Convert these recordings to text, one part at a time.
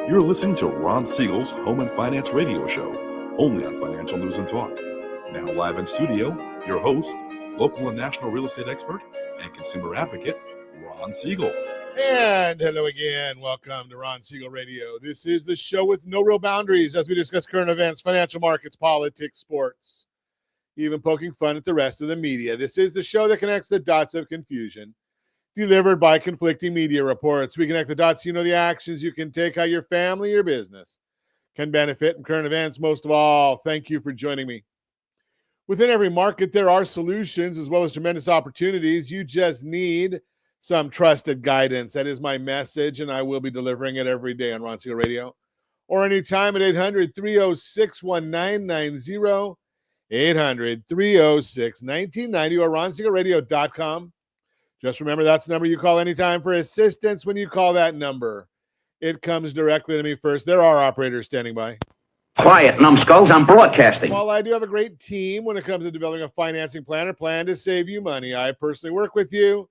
You're listening to Ron Siegel's Home and Finance Radio Show, only on Financial News and Talk. Now live in studio, your host, local and national real estate expert and consumer advocate, Ron Siegel. And hello again. Welcome to Ron Siegel Radio. This is the show with no real boundaries as we discuss current events, financial markets, politics, sports, even poking fun at the rest of the media. This is the show that connects the dots of confusion, delivered by conflicting media reports. We connect the dots so you know the actions you can take, how your family, your business can benefit from current events. Most of all, thank you for joining me. Within every market, there are solutions as well as tremendous opportunities. You just need some trusted guidance. That is my message, and I will be delivering it every day on Ron Siegel Radio or anytime at 800-306-1990, 800-306-1990, or ronsiegelradio.com. Just remember, that's the number you call anytime for assistance. When you call that number, it comes directly to me first. There are operators standing by. Quiet, numbskulls, I'm broadcasting. While I do have a great team when it comes to developing a financing plan or plan to save you money, I personally work with you,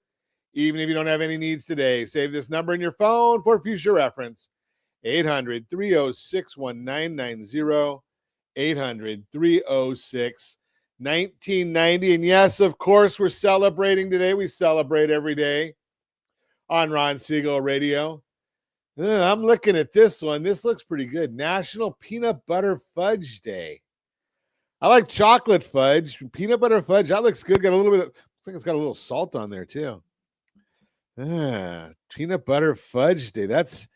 even if you don't have any needs today. Save this number in your phone for future reference. 800-306-1990, 800-306-1990. And yes, of course, we're celebrating today. We celebrate every day on Ron Siegel Radio. I'm looking at this one. This looks pretty good. National Peanut Butter Fudge Day. I like chocolate fudge. Peanut butter fudge, that looks good. Got a little bit of, looks like it's got a little salt on there too. Peanut Butter Fudge Day. That's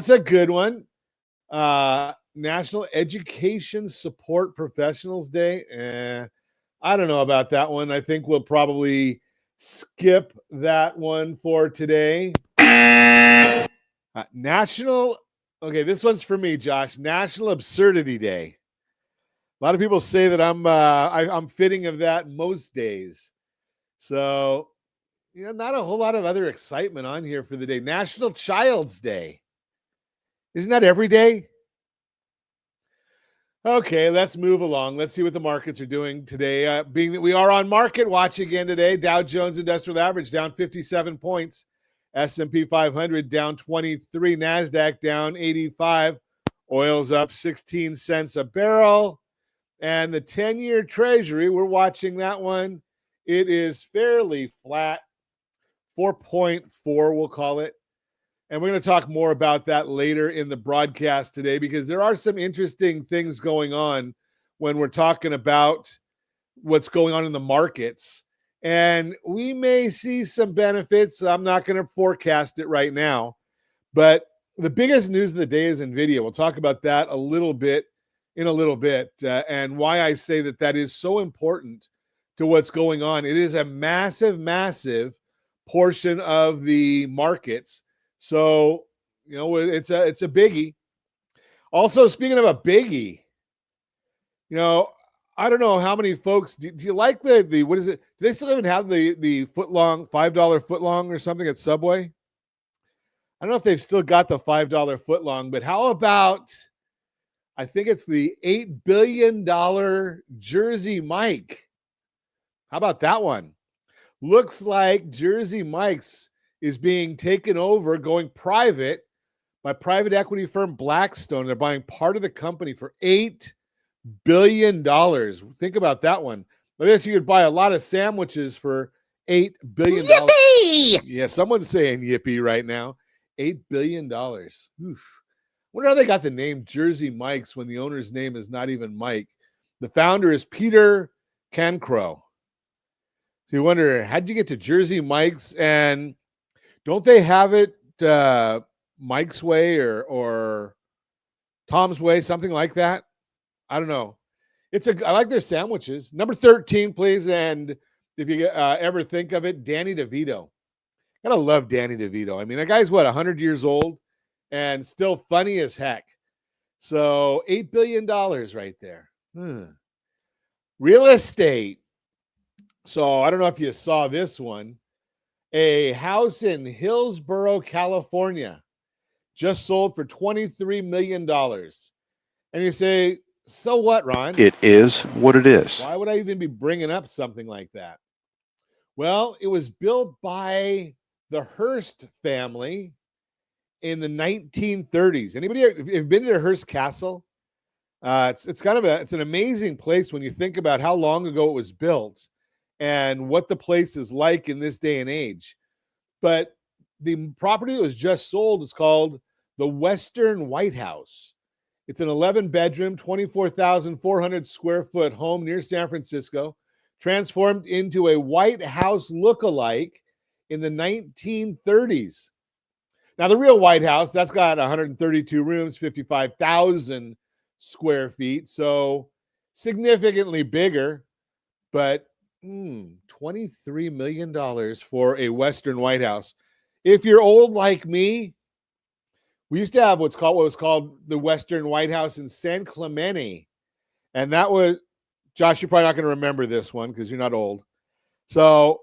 a good one. National Education Support Professionals Day. I don't know about that one. I think we'll probably skip that one for today. This one's for me, Josh. National Absurdity Day. A lot of people say that I'm fitting of that most days. So, not a whole lot of other excitement on here for the day. National Child's Day. Isn't that every day? Okay, let's move along. Let's see what the markets are doing today. Being that we are on Market Watch again today, Dow Jones Industrial Average down 57 points. S&P 500 down 23. NASDAQ down 85. Oil's up 16 cents a barrel. And the 10-year Treasury, we're watching that one. It is fairly flat. 4.4, we'll call it. And we're going to talk more about that later in the broadcast today because there are some interesting things going on when we're talking about what's going on in the markets. And we may see some benefits. I'm not going to forecast it right now. But the biggest news of the day is NVIDIA. We'll talk about that a little bit and why I say that is so important to what's going on. It is a massive, massive portion of the markets. So, it's a biggie. Also, speaking of a biggie, I don't know how many folks do you like the what is it? Do they still even have the footlong, $5 footlong or something at Subway? I don't know if they've still got the $5 footlong, but how about, I think it's the $8 billion Jersey Mike. How about that one? Looks like Jersey Mike's is being taken over, going private by private equity firm Blackstone. They're buying part of the company for $8 billion. Think about that one. I guess you could buy a lot of sandwiches for $8 billion. Yippee! Yeah, someone's saying yippee right now. $8 billion. Oof. Wonder how they got the name Jersey Mike's when the owner's name is not even Mike. The founder is Peter Cancro. So you wonder, how'd you get to Jersey Mike's? And don't they have it Mike's Way or Tom's Way, something like that? I don't know. I like their sandwiches. Number 13, please. And if you ever think of it, Danny DeVito. Gotta love Danny DeVito. I mean, that guy's 100 years old and still funny as heck. So $8 billion right there. Real estate. So I don't know if you saw this one. A house in Hillsborough, California, just sold for $23 million. And you say, so what, Ron? It is what it is. Why would I even be bringing up something like that? Well, it was built by the Hearst family in the 1930s. Anybody have been to Hearst Castle? It's kind of it's an amazing place when you think about how long ago it was built and what the place is like in this day and age. But the property that was just sold is called the Western White House. It's an 11-bedroom, 24,400 square foot home near San Francisco, transformed into a White House look-alike in the 1930s. Now, the real White House, that's got 132 rooms, 55,000 square feet, so significantly bigger, but $23 million for a Western White House. If you're old like me, we used to have what was called the Western White House in San Clemente. And that was, Josh, you're probably not going to remember this one because you're not old. So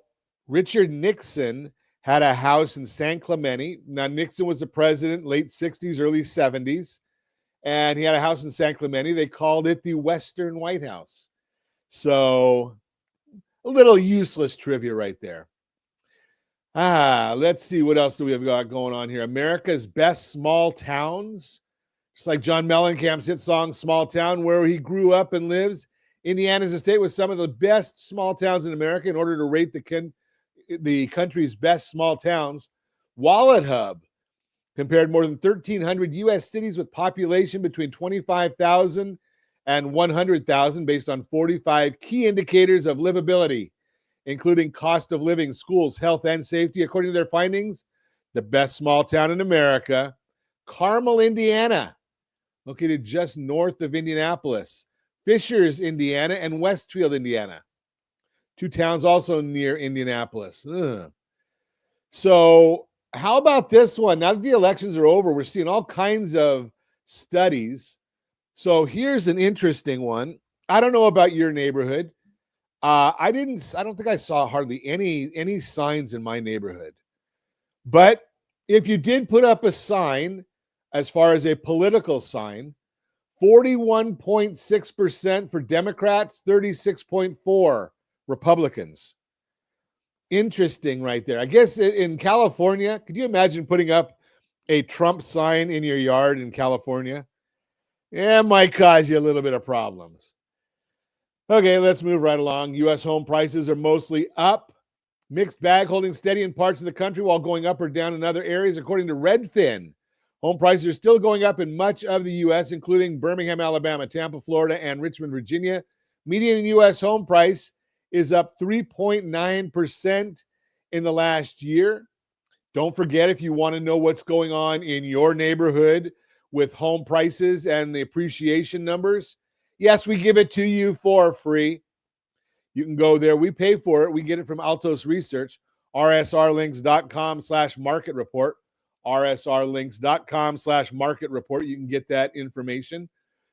Richard Nixon had a house in San Clemente. Now, Nixon was the president, late 60s, early 70s. And he had a house in San Clemente. They called it the Western White House. So a little useless trivia right there. Let's see. What else do we have got going on here? America's Best Small Towns. Just like John Mellencamp's hit song, Small Town, where he grew up and lives. Indiana is a state with some of the best small towns in America. In order to rate the country's best small towns, Wallet Hub compared more than 1,300 U.S. cities with population between 25,000 and 100,000 based on 45 key indicators of livability, including cost of living, schools, health, and safety. According to their findings, the best small town in America, Carmel, Indiana, located just north of Indianapolis, Fishers, Indiana, and Westfield, Indiana. Two towns also near Indianapolis. So how about this one? Now that the elections are over, we're seeing all kinds of studies. So here's an interesting one. I don't know about your neighborhood. I don't think I saw hardly any signs in my neighborhood. But if you did put up a sign, as far as a political sign, 41.6% for Democrats, 36.4% Republicans. Interesting right there. I guess in California, could you imagine putting up a Trump sign in your yard in California? Yeah, it might cause you a little bit of problems. Okay, let's move right along. U.S. home prices are mostly up. Mixed bag, holding steady in parts of the country while going up or down in other areas. According to Redfin, home prices are still going up in much of the U.S., including Birmingham, Alabama, Tampa, Florida, and Richmond, Virginia. Median U.S. home price is up 3.9% in the last year. Don't forget, if you want to know what's going on in your neighborhood with home prices and the appreciation numbers, yes, we give it to you for free. You can go there. We pay for it. We get it from Altos Research, rsrlinks.com/market report, rsrlinks.com/market report. You can get that information.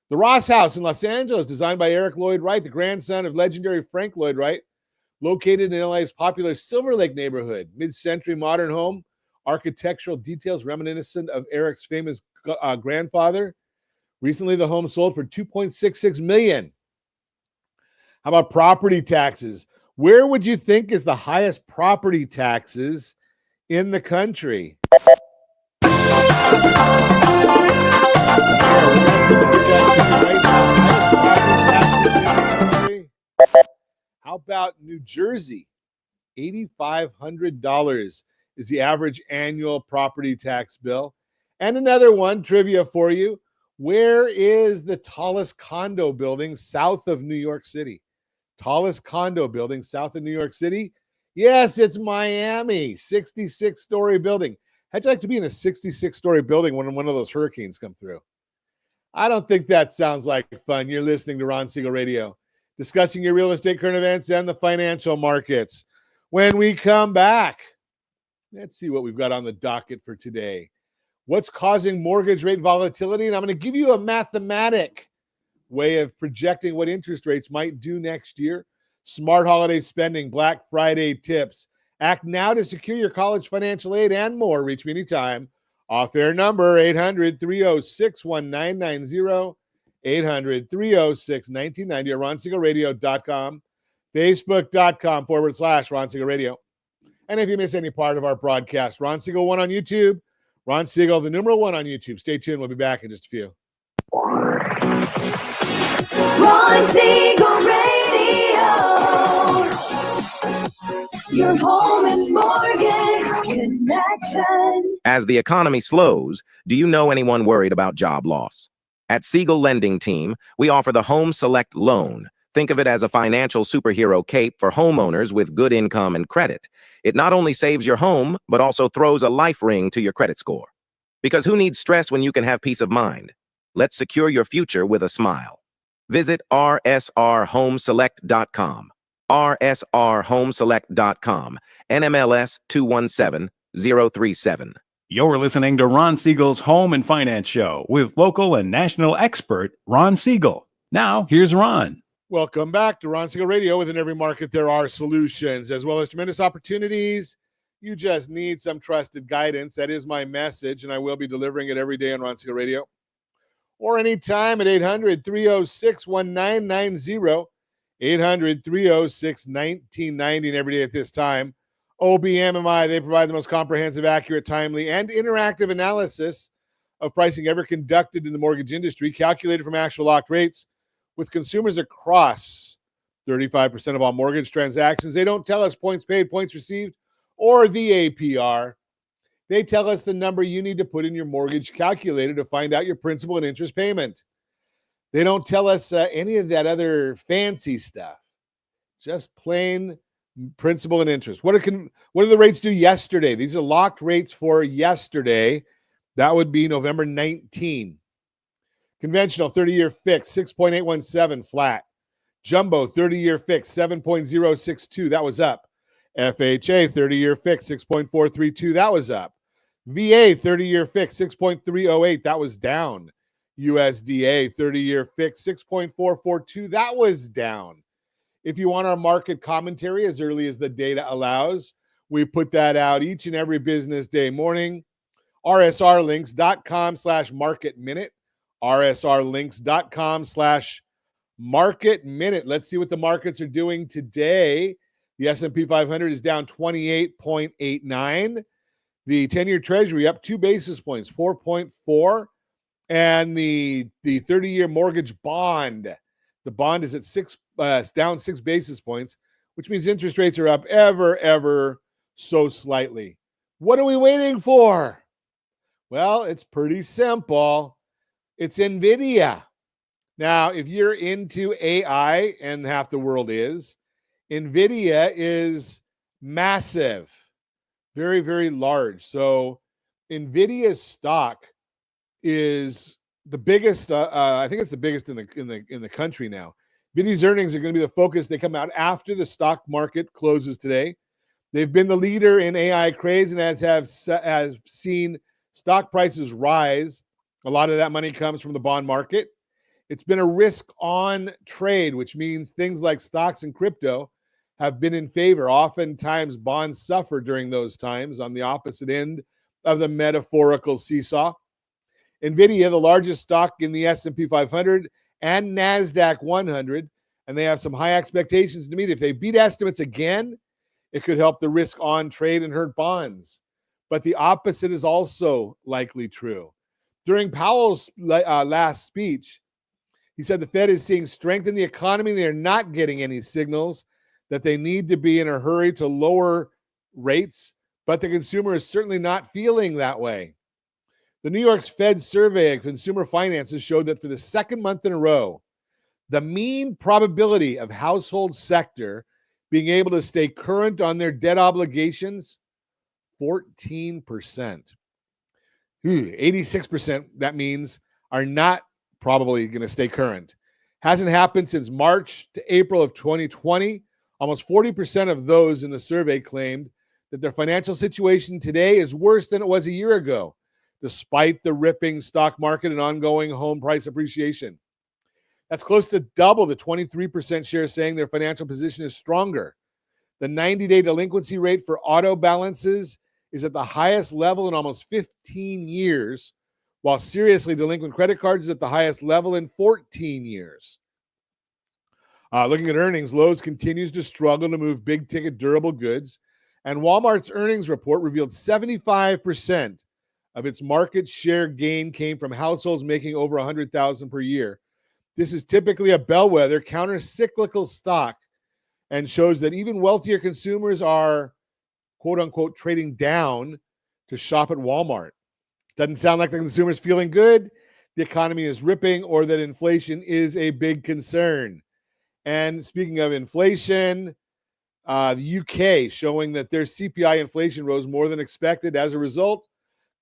The Ross House in Los Angeles, designed by Eric Lloyd Wright, the grandson of legendary Frank Lloyd Wright, located in LA's popular Silver Lake neighborhood. Mid-century modern home, architectural details reminiscent of Eric's famous grandfather. Recently, the home sold for $2.66 million. How about property taxes? Where would you think is the highest property taxes in the country? How about New Jersey? $8,500 is the average annual property tax bill. And another one, trivia for you. Where is the tallest condo building south of New York City? Tallest condo building south of New York City? Yes, it's Miami, 66-story building. How'd you like to be in a 66-story building when one of those hurricanes come through? I don't think that sounds like fun. You're listening to Ron Siegel Radio, discussing your real estate, current events, and the financial markets. When we come back, let's see what we've got on the docket for today. What's causing mortgage rate volatility? And I'm going to give you a mathematic way of projecting what interest rates might do next year. Smart holiday spending, Black Friday tips. Act now to secure your college financial aid and more. Reach me anytime. Off-air number 800-306-1990, 800-306-1990, or RonSiegelRadio.com, Facebook.com/Ron Siegel Radio. And if you miss any part of our broadcast, Ron Siegel 1 on YouTube, Ron Siegel, the number one on YouTube. Stay tuned. We'll be back in just a few. Ron Siegel Radio, your home and mortgage connection. As the economy slows, do you know anyone worried about job loss? At Siegel Lending Team, we offer the Home Select Loan. Think of it as a financial superhero cape for homeowners with good income and credit. It not only saves your home, but also throws a life ring to your credit score. Because who needs stress when you can have peace of mind? Let's secure your future with a smile. Visit rsrhomeselect.com. rsrhomeselect.com. NMLS 217037. You're listening to Ron Siegel's Home and Finance Show with local and national expert Ron Siegel. Now, here's Ron. Welcome back to Ron Siegel Radio. Within every market, there are solutions as well as tremendous opportunities. You just need some trusted guidance. That is my message, and I will be delivering it every day on Ron Siegel Radio or anytime at 800-306-1990, 800-306-1990, and every day at this time. OBMMI, they provide the most comprehensive, accurate, timely, and interactive analysis of pricing ever conducted in the mortgage industry, calculated from actual locked rates with consumers across 35% of all mortgage transactions. They don't tell us points paid, points received, or the APR. They tell us the number you need to put in your mortgage calculator to find out your principal and interest payment. They don't tell us any of that other fancy stuff. Just plain principal and interest. What did the rates do yesterday? These are locked rates for yesterday. That would be November 19. Conventional 30-year fixed, 6.817 flat. Jumbo 30-year fixed, 7.062. That was up. FHA 30-year fixed, 6.432. That was up. VA 30-year fixed, 6.308. That was down. USDA 30-year fixed, 6.442. That was down. If you want our market commentary as early as the data allows, we put that out each and every business day morning. rsrlinks.com/market minute. rsrlinks.com/market minute. Let's see what the markets are doing today. The S&P 500 is down 28.89. The 10-year Treasury up 2 basis points, 4.4. And the 30-year mortgage bond, the bond is at down 6 basis points, which means interest rates are up ever so slightly. What are we waiting for? Well, it's pretty simple. It's NVIDIA. Now, if you're into AI, and half the world is, NVIDIA is massive, very large. So NVIDIA's stock is the biggest. I think it's the biggest in the country now. NVIDIA's earnings are going to be the focus. They come out after the stock market closes today. They've been the leader in AI craze and has seen stock prices rise. A lot of that money comes from the bond market. It's been a risk-on trade, which means things like stocks and crypto have been in favor. Oftentimes, bonds suffer during those times on the opposite end of the metaphorical seesaw. NVIDIA, the largest stock in the S&P 500 and NASDAQ 100, and they have some high expectations to meet. If they beat estimates again, it could help the risk-on trade and hurt bonds. But the opposite is also likely true. During Powell's last speech, he said the Fed is seeing strength in the economy. They are not getting any signals that they need to be in a hurry to lower rates, but the consumer is certainly not feeling that way. The New York's Fed survey of consumer finances showed that for the second month in a row, the mean probability of household sector being able to stay current on their debt obligations, 14%. 86%, that means, are not probably going to stay current. Hasn't happened since March to April of 2020. Almost 40% of those in the survey claimed that their financial situation today is worse than it was a year ago, despite the ripping stock market and ongoing home price appreciation. That's close to double the 23% share saying their financial position is stronger. The 90-day delinquency rate for auto balances is at the highest level in almost 15 years, while seriously delinquent credit cards is at the highest level in 14 years. Looking at earnings, Lowe's continues to struggle to move big-ticket durable goods, and Walmart's earnings report revealed 75% of its market share gain came from households making over $100,000 per year. This is typically a bellwether, counter-cyclical stock and shows that even wealthier consumers are, quote unquote, trading down to shop at Walmart. Doesn't sound like the consumer's feeling good, the economy is ripping, or that inflation is a big concern. And speaking of inflation, the UK showing that their CPI inflation rose more than expected. As a result,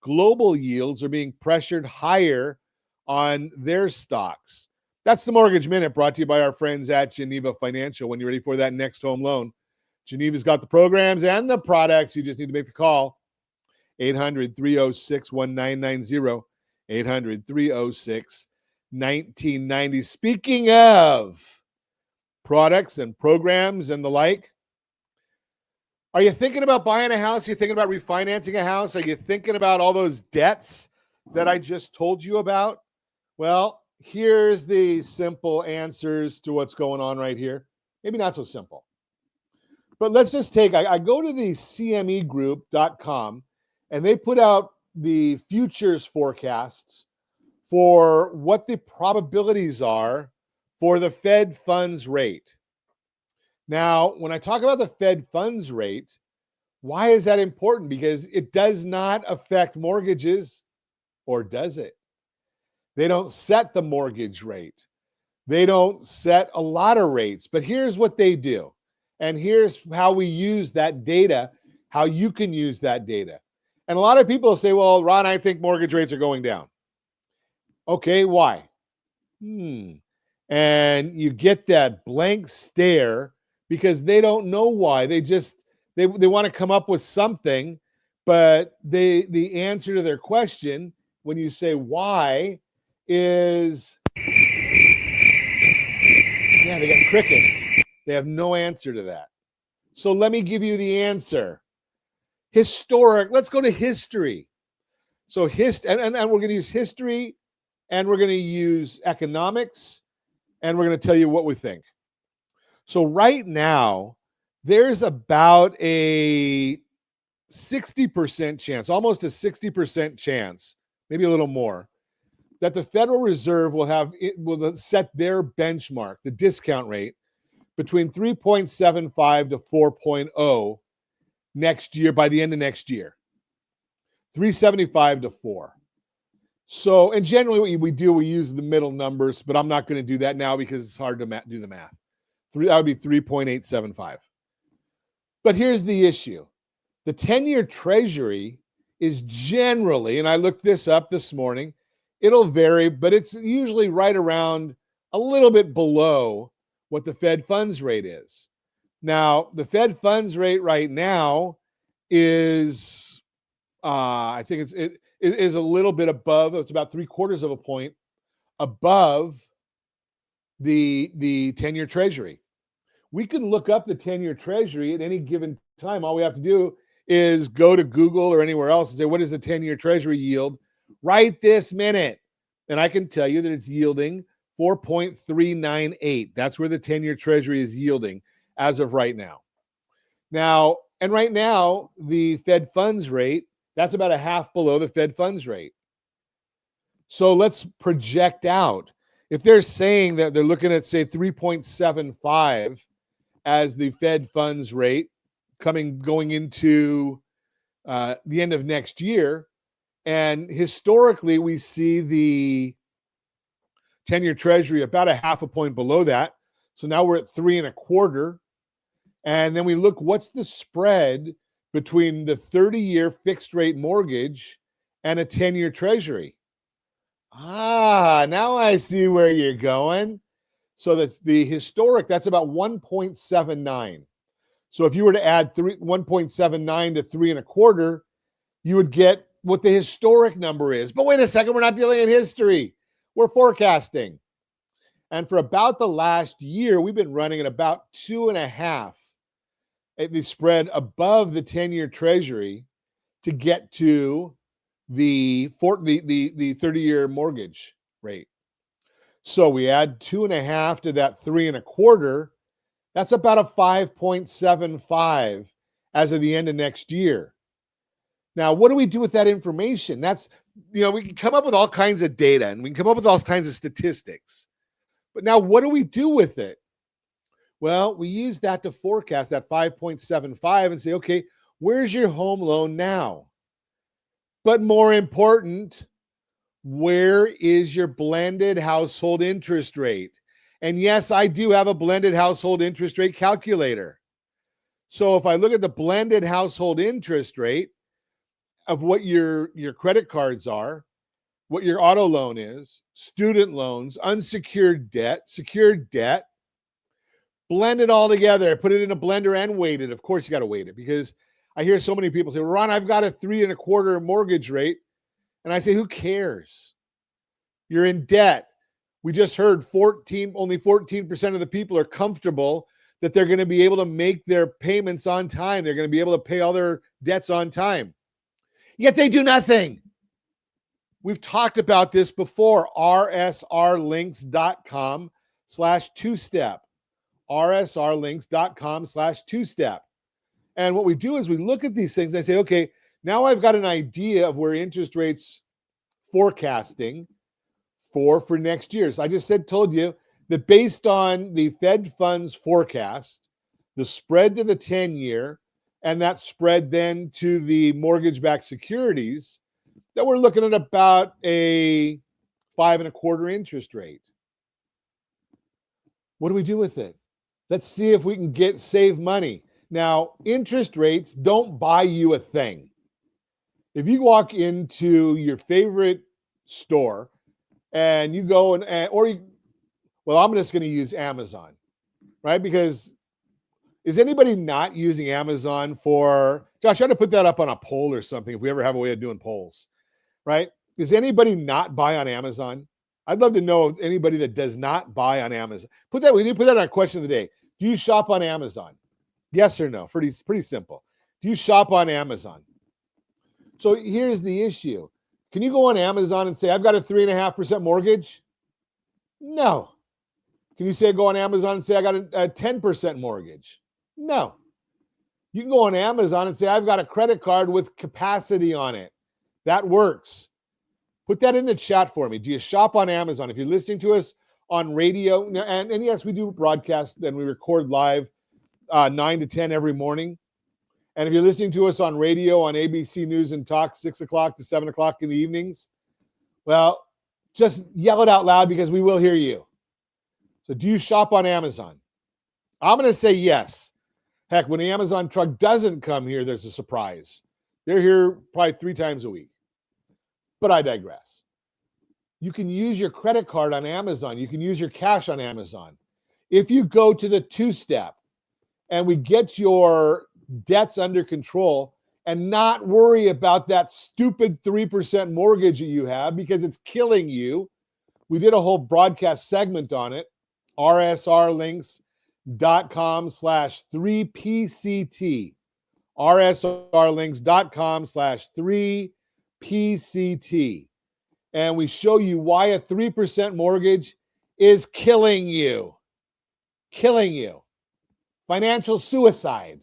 global yields are being pressured higher on their stocks. That's the Mortgage Minute, brought to you by our friends at Geneva Financial. When you're ready for that next home loan, Geneva's got the programs and the products. You just need to make the call. 800-306-1990. 800-306-1990. Speaking of products and programs and the like, are you thinking about buying a house? Are you thinking about refinancing a house? Are you thinking about all those debts that I just told you about? Well, here's the simple answers to what's going on right here. Maybe not so simple. But let's just take, I go to the cmegroup.com and they put out the futures forecasts for what the probabilities are for the Fed funds rate. Now, when I talk about the Fed funds rate, why is that important? Because it does not affect mortgages, or does it? They don't set the mortgage rate. They don't set a lot of rates, but here's what they do. And here's how we use that data, how you can use that data. And a lot of people say, well, Ron, I think mortgage rates are going down. Okay, why? And you get that blank stare because they don't know why. They want to come up with something, but the answer to their question when you say why is, yeah, they got crickets. They have no answer to that. So let me give you the answer. Historic. Let's go to history. So and we're going to use history, and we're going to use economics, and we're going to tell you what we think. So right now, there's about a 60% chance, almost a 60% chance, maybe a little more, that the Federal Reserve will set their benchmark, the discount rate, between 3.75 to 4.0 next year, by the end of next year. 375 to 4. So, and generally what we do, we use the middle numbers, but I'm not going to do that now because it's hard to do the math. That would be 3.875. But here's the issue. The 10-year Treasury is generally, and I looked this up this morning, it'll vary, but it's usually right around a little bit below what the Fed funds rate is. Now, the Fed funds rate right now is, I think it is a little bit above. It's about 0.75 of a point above the 10-year Treasury. We can look up the 10-year Treasury at any given time. All we have to do is go to Google or anywhere else and say, what is the 10-year Treasury yield right this minute? And I can tell you that it's yielding 4.398. That's where the 10-year Treasury is yielding as of right now. And right now, the Fed funds rate, that's about a half below the Fed funds rate. So let's project out. If they're saying that they're looking at, say, 3.75 as the Fed funds rate going into the end of next year, and historically we see the 10-year Treasury about a half a point below that. So now we're at 3.25. And then we look, what's the spread between the 30-year fixed rate mortgage and a 10-year Treasury? Now I see where you're going. So that's the historic, that's about 1.79. So if you were to add 1.79 to 3.25, you would get what the historic number is. But wait a second, we're not dealing in history. We're forecasting. And for about the last year, we've been running at about 2.5 at the spread above the 10-year Treasury to get to the 30-year mortgage rate. So we add 2.5 to that 3.25. That's about a 5.75 as of the end of next year. Now, what do we do with that information? That's, we can come up with all kinds of data and we can come up with all kinds of statistics. But now what do we do with it? Well, we use that to forecast that 5.75 and say, okay, where's your home loan now? But more important, where is your blended household interest rate? And yes, I do have a blended household interest rate calculator. So if I look at the blended household interest rate of what your credit cards are, what your auto loan is, student loans, unsecured debt, secured debt, blend it all together, put it in a blender and weight it. Of course, you got to weight it because I hear so many people say, Ron, I've got a 3.25% mortgage rate. And I say, who cares? You're in debt. We just heard only 14% of the people are comfortable that they're going to be able to make their payments on time. They're going to be able to pay all their debts on time. Yet they do nothing. We've talked about this before. rsrlinks.com/2step. rsrlinks.com/2step. And what we do is we look at these things and I say, okay, now I've got an idea of where interest rates forecasting for next year. So I just told you that based on the Fed funds forecast, the spread to the 10-year, and that spread then to the mortgage-backed securities, that we're looking at about a 5.25% interest rate. What do we do with it? Let's see if we can save money. Now, interest rates don't buy you a thing. If you walk into your favorite store and you go I'm just going to use Amazon, right? Because is anybody not using Amazon for, Josh, I ought to put that up on a poll or something if we ever have a way of doing polls, right? Does anybody not buy on Amazon? I'd love to know if anybody that does not buy on Amazon. We need to put that on a question of the day. Do you shop on Amazon? Yes or no? Pretty simple. Do you shop on Amazon? So here's the issue. Can you go on Amazon and say, I've got a 3.5% mortgage? No. Can you go on Amazon and say, I got a 10% mortgage? No. You can go on Amazon and say, I've got a credit card with capacity on it. That works. Put that in the chat for me. Do you shop on Amazon? If you're listening to us on radio, and yes, we do broadcast and we record live 9 to 10 every morning. And if you're listening to us on radio on ABC News and Talk, 6 o'clock to 7 o'clock in the evenings, well, just yell it out loud because we will hear you. So do you shop on Amazon? I'm going to say yes. Heck, when the Amazon truck doesn't come here, there's a surprise. They're here probably 3 times a week. But I digress. You can use your credit card on Amazon. You can use your cash on Amazon. If you go to the 2-step and we get your debts under control and not worry about that stupid 3% mortgage that you have because it's killing you. We did a whole broadcast segment on it. rsrlinks.com/3PCT. rsrlinks.com/3PCT. And we show you why a 3% mortgage is killing you. Killing you. Financial suicide.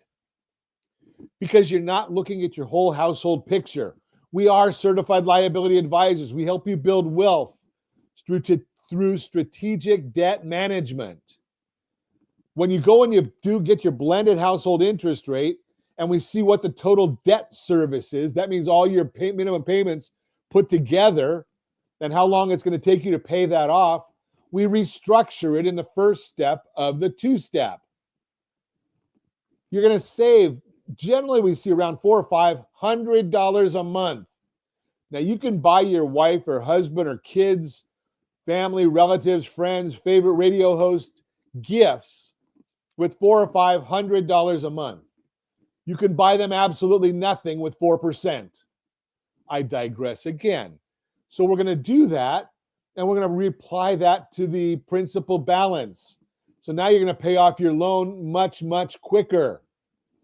Because you're not looking at your whole household picture. We are certified liability advisors. We help you build wealth through strategic debt management. When you go and you do get your blended household interest rate, and we see what the total debt service is, that means all your minimum payments put together, and how long it's going to take you to pay that off, we restructure it in the first step of the 2-step. You're going to save, generally we see around $400 or $500 a month. Now you can buy your wife or husband or kids, family, relatives, friends, favorite radio host gifts with $400 or $500 a month. You can buy them absolutely nothing with 4%. I digress again. So we're going to do that, and we're going to reapply that to the principal balance. So now you're going to pay off your loan much, much quicker.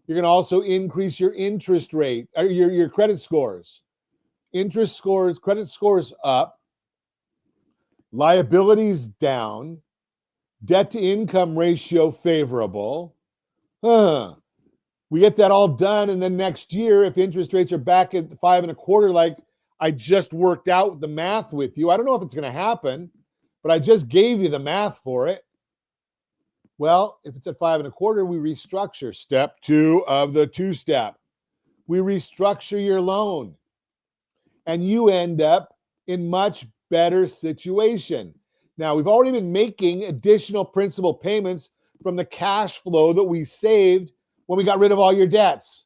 You're going to also increase your interest rate, or your credit scores. Interest scores, credit scores up, liabilities down, debt to income ratio favorable. We get that all done, and then next year, if interest rates are back at 5.25, like I just worked out the math with you, I don't know if it's going to happen, but I just gave you the math for it. Well, if it's at 5.25, we restructure. Step 2 of the 2-step. We restructure your loan, and you end up in much better situation. Now, we've already been making additional principal payments from the cash flow that we saved when we got rid of all your debts.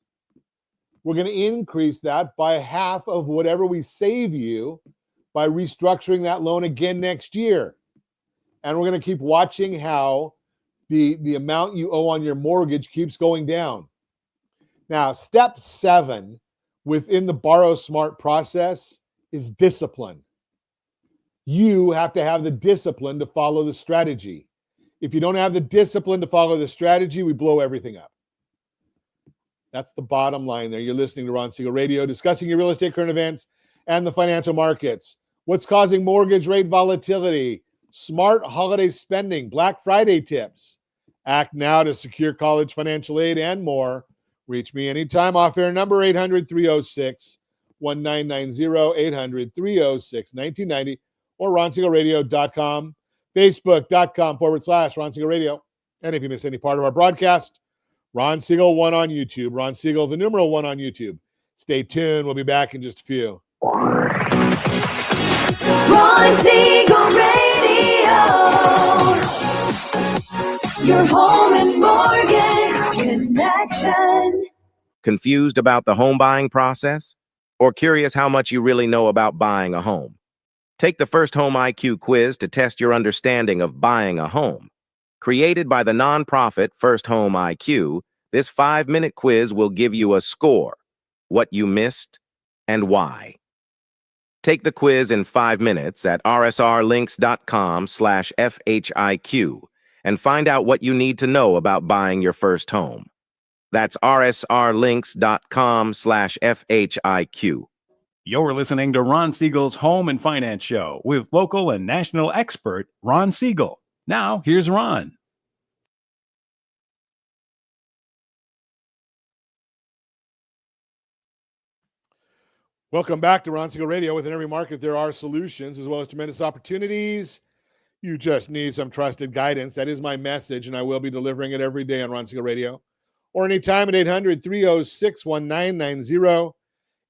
We're going to increase that by half of whatever we save you by restructuring that loan again next year. And we're going to keep watching how the amount you owe on your mortgage keeps going down. Now, step 7 within the Borrow Smart process is discipline. You have to have the discipline to follow the strategy. If you don't have the discipline to follow the strategy, we blow everything up. That's the bottom line there. You're listening to Ron Siegel Radio, discussing your real estate current events and the financial markets. What's causing mortgage rate volatility? Smart holiday spending, Black Friday tips. Act now to secure college financial aid and more. Reach me anytime. Off-air number 800-306-1990, 800-306-1990, or ronsiegelradio.com, facebook.com/Ron Siegel Radio. And if you miss any part of our broadcast, Ron Siegel 1 on YouTube. Ron Siegel, the numeral 1 on YouTube. Stay tuned. We'll be back in just a few. Ron Siegel Radio. Your home and mortgage connection. Confused about the home buying process? Or curious how much you really know about buying a home? Take the First Home IQ quiz to test your understanding of buying a home. Created by the nonprofit First Home IQ, this 5-minute quiz will give you a score, what you missed, and why. Take the quiz in 5 minutes at rsrlinks.com/FHIQ and find out what you need to know about buying your first home. That's rsrlinks.com/FHIQ. You're listening to Ron Siegel's Home and Finance Show with local and national expert Ron Siegel. Now, here's Ron. Welcome back to Ron Siegel Radio. Within every market, there are solutions as well as tremendous opportunities. You just need some trusted guidance. That is my message, and I will be delivering it every day on Ron Siegel Radio. Or anytime at 800-306-1990,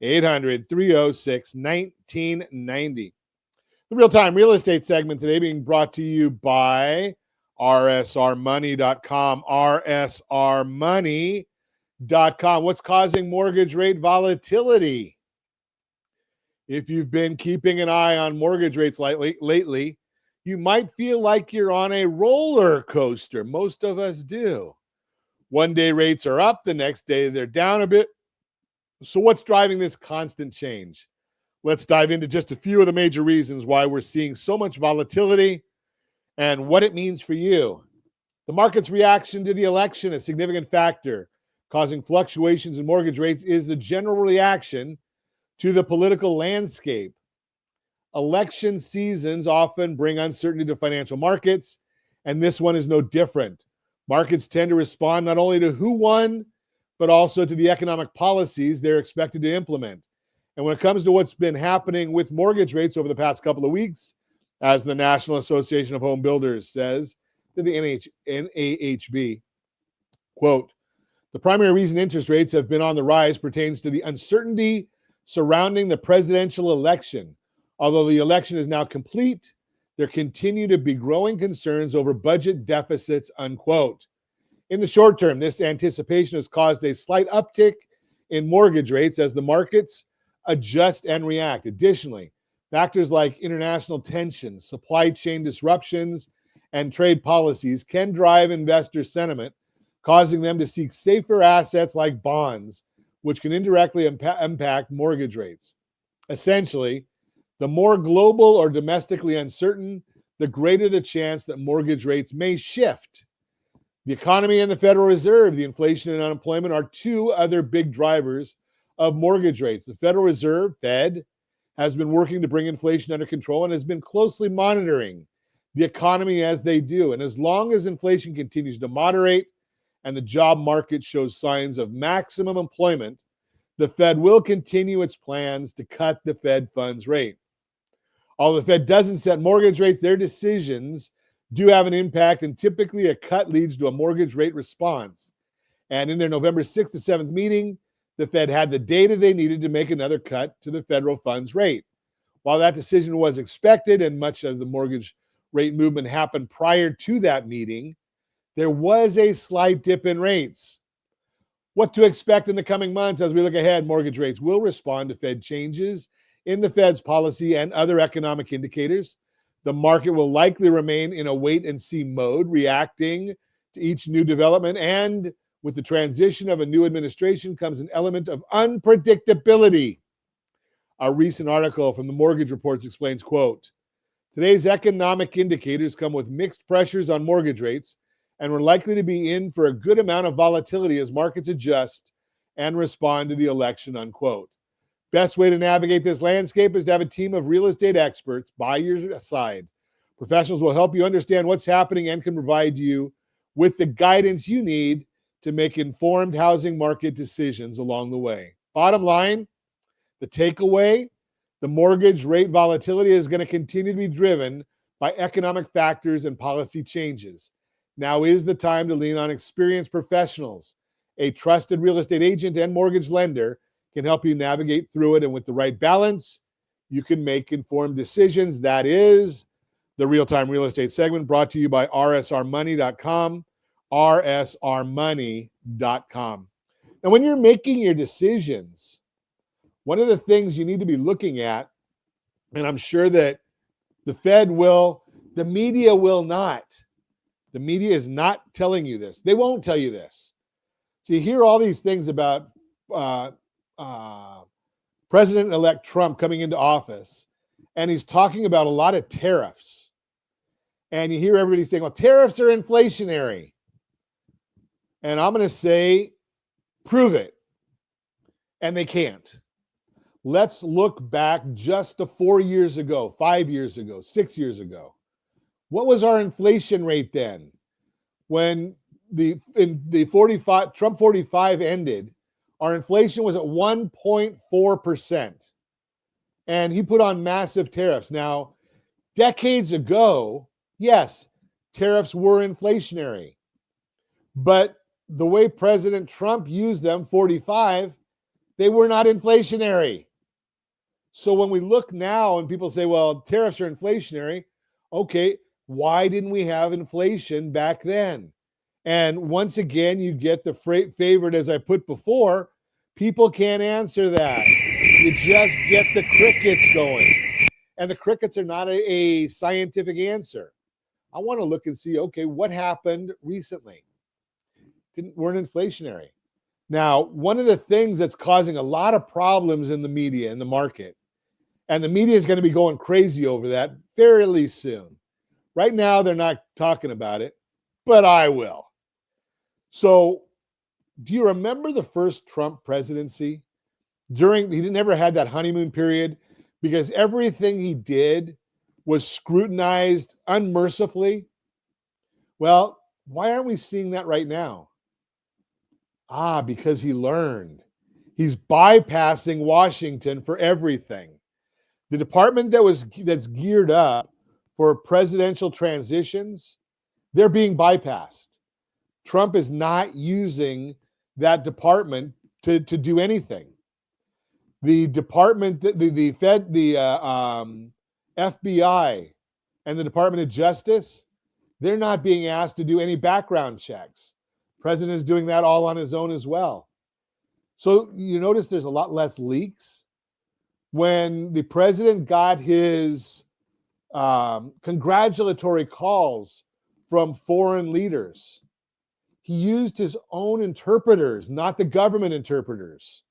800-306-1990. The real-time real estate segment today being brought to you by rsrmoney.com, rsrmoney.com. What's causing mortgage rate volatility? If you've been keeping an eye on mortgage rates lately, you might feel like you're on a roller coaster. Most of us do. One day rates are up, the next day they're down a bit. So what's driving this constant change? Let's dive into just a few of the major reasons why we're seeing so much volatility and what it means for you. The market's reaction to the election, a significant factor causing fluctuations in mortgage rates, is the general reaction to the political landscape. Election seasons often bring uncertainty to financial markets, and this one is no different. Markets tend to respond not only to who won, but also to the economic policies they're expected to implement. And when it comes to what's been happening with mortgage rates over the past couple of weeks, as the National Association of Home Builders says to the NAHB, quote, the primary reason interest rates have been on the rise pertains to the uncertainty surrounding the presidential election. Although the election is now complete, there continue to be growing concerns over budget deficits, unquote. In the short term, this anticipation has caused a slight uptick in mortgage rates as the markets adjust and react. Additionally, factors like international tensions, supply chain disruptions, and trade policies can drive investor sentiment, causing them to seek safer assets like bonds, which can indirectly impact mortgage rates. Essentially, the more global or domestically uncertain, the greater the chance that mortgage rates may shift. The economy and the Federal Reserve, the inflation and unemployment, are two other big drivers of mortgage rates. The Federal Reserve, Fed, has been working to bring inflation under control and has been closely monitoring the economy as they do. And as long as inflation continues to moderate and the job market shows signs of maximum employment, the Fed will continue its plans to cut the Fed funds rate. Although the Fed doesn't set mortgage rates, their decisions do have an impact, and typically a cut leads to a mortgage rate response. And in their November 6th to 7th meeting, the Fed had the data they needed to make another cut to the federal funds rate. While that decision was expected and much of the mortgage rate movement happened prior to that meeting, there was a slight dip in rates. What to expect in the coming months as we look ahead? Mortgage rates will respond to Fed changes in the Fed's policy and other economic indicators. The market will likely remain in a wait and see mode, reacting to each new development. And with the transition of a new administration comes an element of unpredictability. A recent article from the Mortgage Reports explains, quote, today's economic indicators come with mixed pressures on mortgage rates, and we're likely to be in for a good amount of volatility as markets adjust and respond to the election, unquote. Best way to navigate this landscape is to have a team of real estate experts by your side. Professionals will help you understand what's happening and can provide you with the guidance you need to make informed housing market decisions along the way. Bottom line, the takeaway, the mortgage rate volatility is going to continue to be driven by economic factors and policy changes. Now is the time to lean on experienced professionals. A trusted real estate agent and mortgage lender can help you navigate through it, and with the right balance, you can make informed decisions. That is the Real-Time Real Estate segment brought to you by rsrmoney.com, rsrmoney.com. Now, when you're making your decisions, one of the things you need to be looking at, and I'm sure that the Fed will, the media will not. The media is not telling you this. They won't tell you this. So you hear all these things about President-elect Trump coming into office, and he's talking about a lot of tariffs. And you hear everybody saying, well, tariffs are inflationary. And I'm going to say, prove it. And they can't. Let's look back just to 4 years ago, 5 years ago, 6 years ago. What was our inflation rate then? When the Trump 45 ended, our inflation was at 1.4%. And he put on massive tariffs. Now, decades ago, yes, tariffs were inflationary. But the way President Trump used them, 45, they were not inflationary. So when we look now and people say, well, tariffs are inflationary, okay, why didn't we have inflation back then? And once again, you get the favorite, as I put before, people can't answer that. You just get the crickets going. And the crickets are not a scientific answer. I want to look and see, okay, what happened recently? Weren't inflationary. Now, one of the things that's causing a lot of problems in the media, in the market, and the media is going to be going crazy over that fairly soon. Right now, they're not talking about it, but I will. So, do you remember the first Trump presidency? He never had that honeymoon period because everything he did was scrutinized unmercifully. Well, why aren't we seeing that right now? Because he learned. He's bypassing Washington for everything. The department that's geared up for presidential transitions, they're being bypassed. Trump is not using that department to do anything. The department, the Fed, the FBI, and the Department of Justice, they're not being asked to do any background checks. The president is doing that all on his own as well. So you notice there's a lot less leaks. When the president got his congratulatory calls from foreign leaders, he used his own interpreters, not the government interpreters.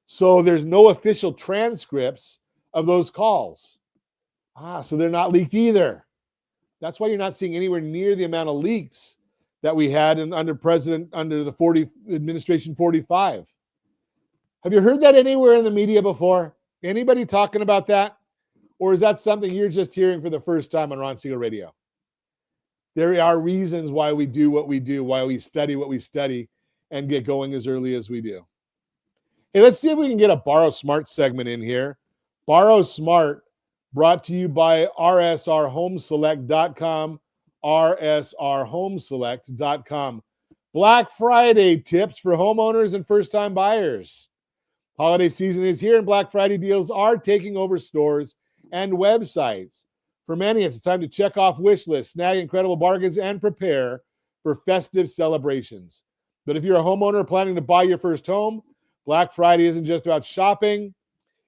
So there's no official transcripts of those calls. So they're not leaked either. That's why you're not seeing anywhere near the amount of leaks that we had under the administration 45. Have you heard that anywhere in the media before? Anybody talking about that? Or is that something you're just hearing for the first time on Ron Siegel Radio? there are reasons why we do what we do, why we study what we study, and get going as early as we do. Hey, let's see if we can get a Borrow Smart segment in here. Borrow Smart, brought to you by rsrhomeselect.com, rsrhomeselect.com. Black Friday tips for homeowners and first-time buyers. Holiday season is here, and Black Friday deals are taking over stores and websites. For many, it's time to check off wish lists, snag incredible bargains, and prepare for festive celebrations. But if you're a homeowner planning to buy your first home, Black Friday isn't just about shopping.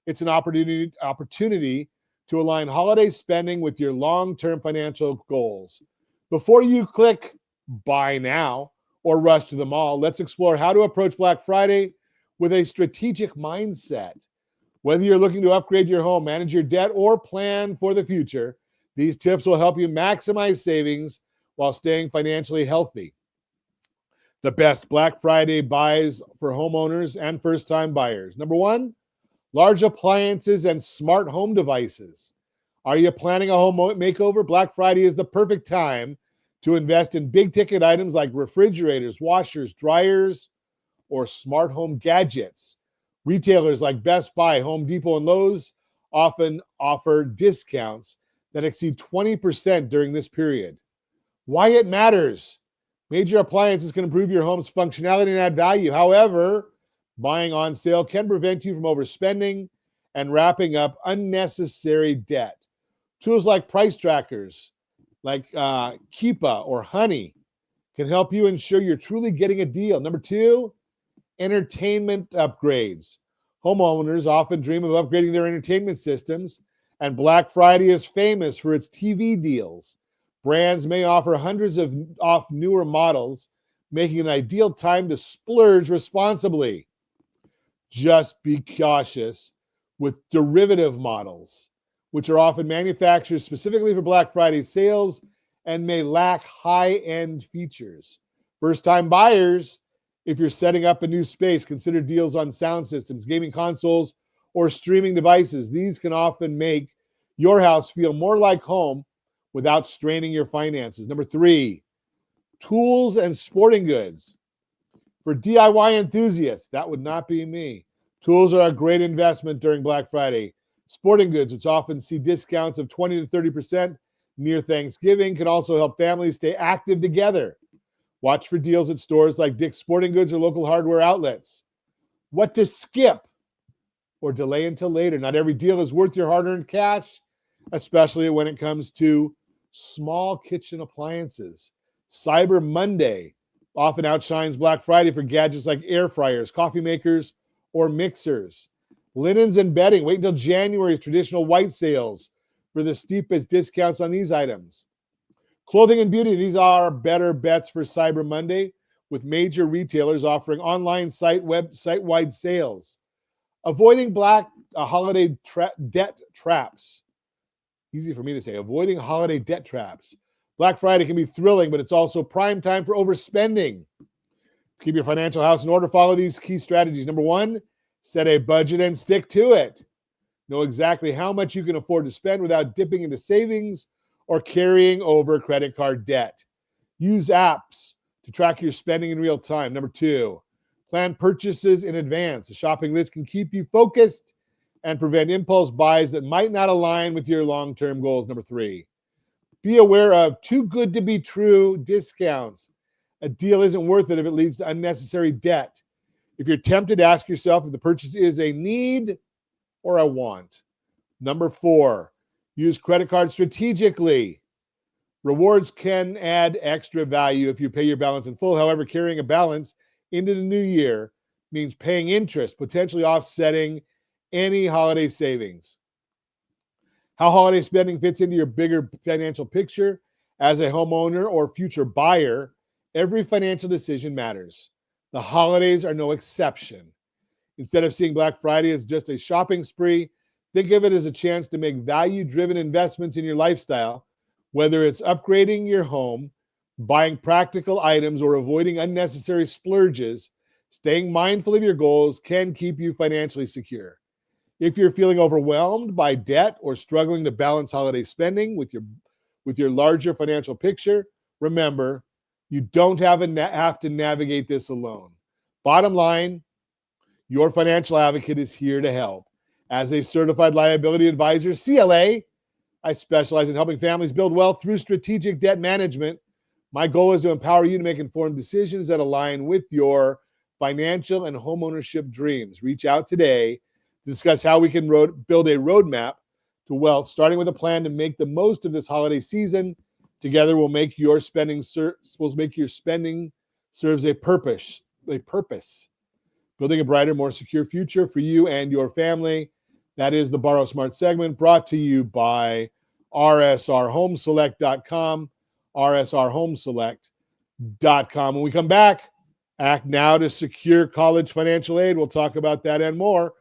It's an opportunity to align holiday spending with your long-term financial goals. Before you click buy now or rush to the mall, let's explore how to approach Black Friday with a strategic mindset. Whether you're looking to upgrade your home, manage your debt, or plan for the future, these tips will help you maximize savings while staying financially healthy. The best Black Friday buys for homeowners and first-time buyers. Number one, large appliances and smart home devices. Are you planning a home makeover? Black Friday is the perfect time to invest in big-ticket items like refrigerators, washers, dryers, or smart home gadgets. Retailers like Best Buy, Home Depot, and Lowe's often offer discounts that exceed 20% during this period. Why it matters. Major appliances can improve your home's functionality and add value. However, buying on sale can prevent you from overspending and wrapping up unnecessary debt. Tools like price trackers, like Quinta or Honey, can help you ensure you're truly getting a deal. Number two, entertainment upgrades. Homeowners often dream of upgrading their entertainment systems, and Black Friday is famous for its TV deals. Brands may offer hundreds off newer models, making it an ideal time to splurge responsibly. Just be cautious with derivative models, which are often manufactured specifically for Black Friday sales and may lack high-end features. First-time buyers, if you're setting up a new space, consider deals on sound systems, gaming consoles, or streaming devices. These can often make your house feel more like home without straining your finances. Number three, tools and sporting goods. For DIY enthusiasts, that would not be me. Tools are a great investment during Black Friday. Sporting goods, which often see discounts of 20 to 30% near Thanksgiving, can also help families stay active together. Watch for deals at stores like Dick's Sporting Goods or local hardware outlets. What to skip or delay until later. Not every deal is worth your hard-earned cash, especially when it comes to small kitchen appliances. Cyber Monday often outshines Black Friday for gadgets like air fryers, coffee makers, or mixers. Linens and bedding, wait until January's traditional white sales for the steepest discounts on these items. Clothing and beauty, these are better bets for Cyber Monday, with major retailers offering online site-wide sales. Avoiding holiday debt traps. Easy for me to say, avoiding holiday debt traps. Black Friday can be thrilling, but it's also prime time for overspending. Keep your financial house in order. Follow these key strategies. Number one, set a budget and stick to it. Know exactly how much you can afford to spend without dipping into savings or carrying over credit card debt. Use apps to track your spending in real time. Number two, plan purchases in advance. A shopping list can keep you focused and prevent impulse buys that might not align with your long-term goals. Number three, be aware of too good to be true discounts. A deal isn't worth it if it leads to unnecessary debt. If you're tempted, ask yourself if the purchase is a need or a want. Number four, use credit cards strategically. Rewards can add extra value if you pay your balance in full. However, carrying a balance into the new year means paying interest, potentially offsetting any holiday savings. How holiday spending fits into your bigger financial picture as a homeowner or future buyer, every financial decision matters. The holidays are no exception. Instead of seeing Black Friday as just a shopping spree, think of it as a chance to make value-driven investments in your lifestyle, whether it's upgrading your home, buying practical items, or avoiding unnecessary splurges. Staying mindful of your goals can keep you financially secure. If you're feeling overwhelmed by debt or struggling to balance holiday spending with your larger financial picture, Remember, you don't have to navigate this alone. Bottom line, your financial advocate is here to help. As a certified liability advisor, CLA, I specialize in helping families build wealth through strategic debt management. My goal is to empower you to make informed decisions that align with your financial and homeownership dreams. Reach out today to discuss how we can build a roadmap to wealth, starting with a plan to make the most of this holiday season. Together, we'll make your spending serves a purpose. Building a brighter, more secure future for you and your family. That is the Borrow Smart segment, brought to you by rsrhomeselect.com, rsrhomeselect.com. When we come back, act now to secure college financial aid. We'll talk about that and more.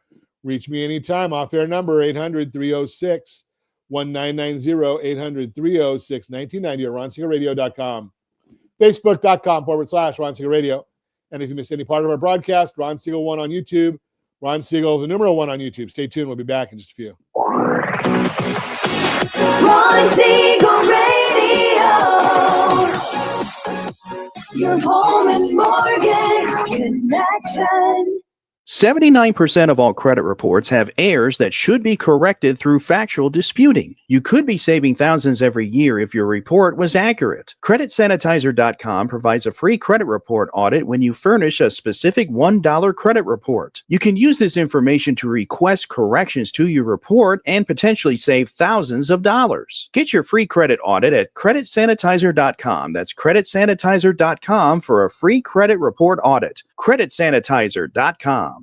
Reach me anytime. Off-air number 800-306-1990, 800-306-1990, or ronsiegelradio.com, facebook.com/Ron Siegel Radio. And if you missed any part of our broadcast, Ron Siegel 1 on YouTube, Ron Siegel, the numeral 1 on YouTube. Stay tuned. We'll be back in just a few. Ron Siegel Radio. Your home and mortgage connection. 79% of all credit reports have errors that should be corrected through factual disputing. You could be saving thousands every year if your report was accurate. CreditSanitizer.com provides a free credit report audit when you furnish a specific $1 credit report. You can use this information to request corrections to your report and potentially save thousands of dollars. Get your free credit audit at CreditSanitizer.com. That's CreditSanitizer.com for a free credit report audit. CreditSanitizer.com.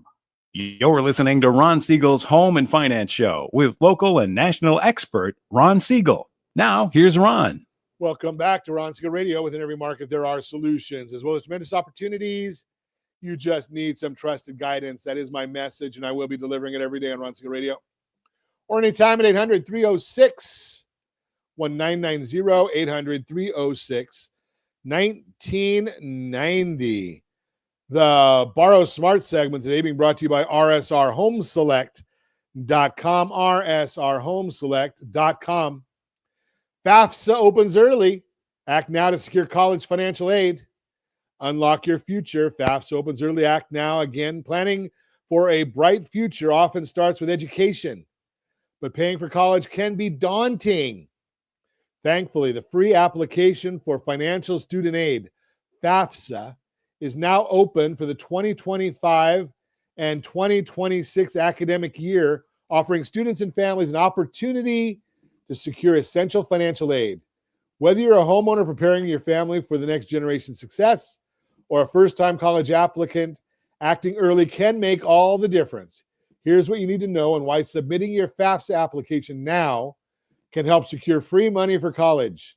You're listening to Ron Siegel's Home and Finance Show with local and national expert Ron Siegel. Now, here's Ron. Welcome back to Ron Siegel Radio. Within every market, there are solutions as well as tremendous opportunities. You just need some trusted guidance. That is my message, and I will be delivering it every day on Ron Siegel Radio. Or anytime at 800-306-1990, 800-306-1990. The Borrow Smart segment today being brought to you by rsrhomeselect.com, rsrhomeselect.com. FAFSA opens early. Act now to secure college financial aid. Unlock your future. FAFSA opens early. Act now. Again, planning for a bright future often starts with education, but paying for college can be daunting. Thankfully, the free application for financial student aid, FAFSA, is now open for the 2025 and 2026 academic year, offering students and families an opportunity to secure essential financial aid. Whether you're a homeowner preparing your family for the next generation's success or a first-time college applicant, acting early can make all the difference. Here's what you need to know and why submitting your FAFSA application now can help secure free money for college.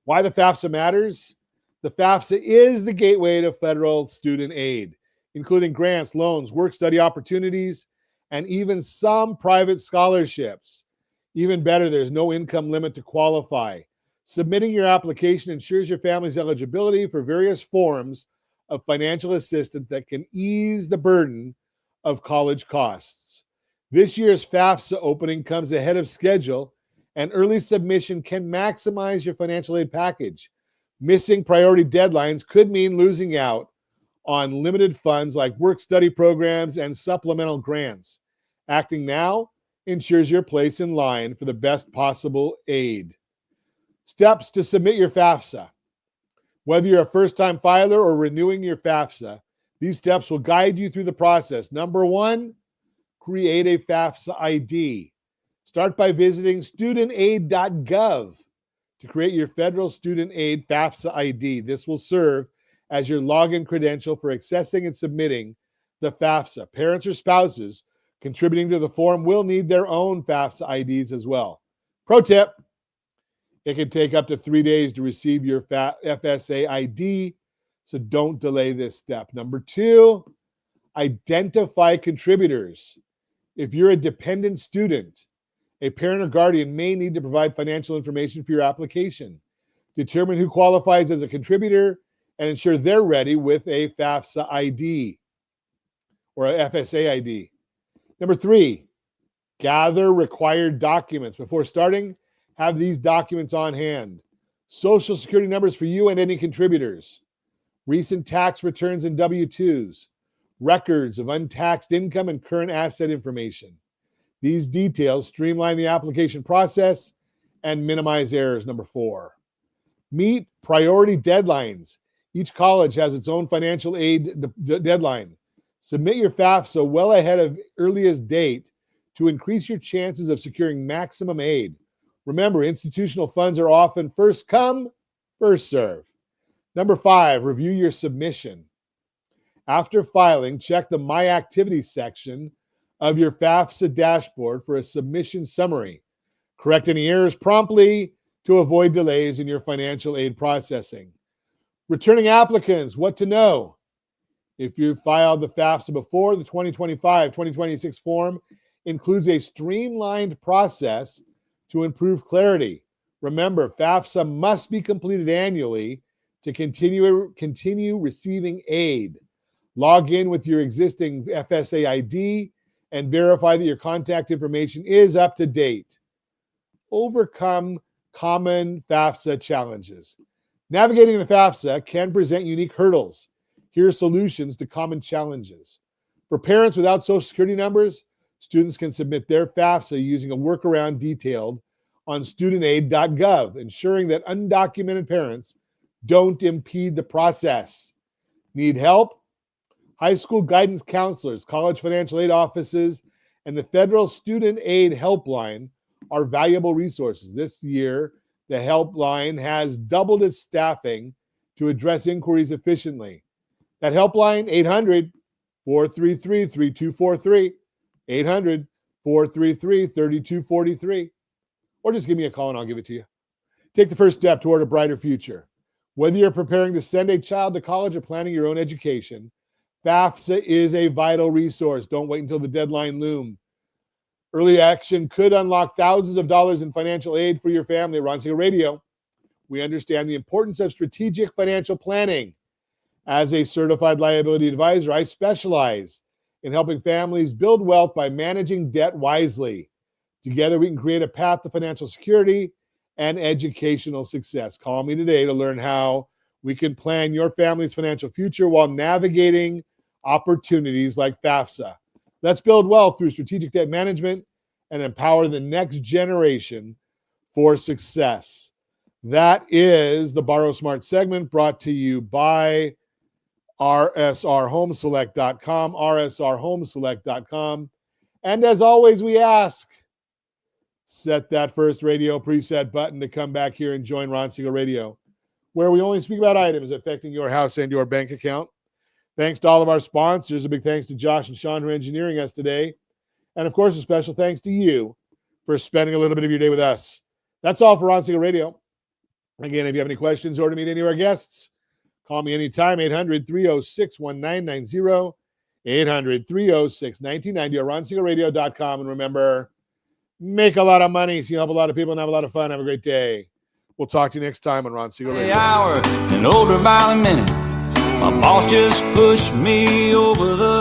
Why the FAFSA matters? The FAFSA is the gateway to federal student aid, including grants, loans, work-study opportunities, and even some private scholarships. Even better, there's no income limit to qualify. Submitting your application ensures your family's eligibility for various forms of financial assistance that can ease the burden of college costs. This year's FAFSA opening comes ahead of schedule, and early submission can maximize your financial aid package. Missing priority deadlines could mean losing out on limited funds like work-study programs and supplemental grants. Acting now ensures your place in line for the best possible aid. Steps to submit your FAFSA. Whether you're a first-time filer or renewing your FAFSA, these steps will guide you through the process. Number 1, create a FAFSA ID. Start by visiting studentaid.gov to create your federal student aid FAFSA ID. This will serve as your login credential for accessing and submitting the FAFSA. Parents or spouses contributing to the form will need their own FAFSA IDs as well. Pro tip, it can take up to 3 days to receive your FSA ID, so don't delay this step. Number 2, identify contributors. If you're a dependent student, a parent or guardian may need to provide financial information for your application. Determine who qualifies as a contributor and ensure they're ready with a FAFSA ID or a FSA ID. Number 3, gather required documents. Before starting, have these documents on hand. Social Security numbers for you and any contributors, recent tax returns and W-2s, records of untaxed income and current asset information. These details streamline the application process and minimize errors. Number 4, meet priority deadlines. Each college has its own financial aid deadline. Submit your FAFSA well ahead of earliest date to increase your chances of securing maximum aid. Remember, institutional funds are often first come, first serve. Number 5, review your submission. After filing, check the My Activities section of your FAFSA dashboard for a submission summary. Correct any errors promptly to avoid delays in your financial aid processing. Returning applicants, what to know. If you filed the FAFSA before, the 2025-2026 form includes a streamlined process to improve clarity. Remember, FAFSA must be completed annually to continue receiving aid. Log in with your existing FSA ID and verify that your contact information is up to date. Overcome common FAFSA challenges. Navigating the FAFSA can present unique hurdles. Here are solutions to common challenges. For parents without Social Security numbers, students can submit their FAFSA using a workaround detailed on studentaid.gov, ensuring that undocumented parents don't impede the process. Need help? High school guidance counselors, college financial aid offices, and the Federal Student Aid Helpline are valuable resources. This year, the helpline has doubled its staffing to address inquiries efficiently. That helpline, 800-433-3243, 800-433-3243, or just give me a call and I'll give it to you. Take the first step toward a brighter future. Whether you're preparing to send a child to college or planning your own education, FAFSA is a vital resource. Don't wait until the deadline looms. Early action could unlock thousands of dollars in financial aid for your family. Ron Siegel Radio. We understand the importance of strategic financial planning. As a certified liability advisor, I specialize in helping families build wealth by managing debt wisely. Together, we can create a path to financial security and educational success. Call me today to learn how we can plan your family's financial future while navigating opportunities like FAFSA. Let's build wealth through strategic debt management and empower the next generation for success. That is the Borrow Smart segment brought to you by rsrhomeselect.com, rsrhomeselect.com. And as always, we ask, set that first radio preset button to come back here and join Ron Siegel Radio, where we only speak about items affecting your house and your bank account. Thanks to all of our sponsors. A big thanks to Josh and Sean who are engineering us today. And of course, a special thanks to you for spending a little bit of your day with us. That's all for Ron Siegel Radio. Again, if you have any questions or to meet any of our guests, call me anytime, 800-306-1990, 800-306-1990, or ronsiegelradio.com. And remember, make a lot of money so you help a lot of people and have a lot of fun. Have a great day. We'll talk to you next time on Ron Siegel Radio. Hour and older by the minute. My boss just pushed me over the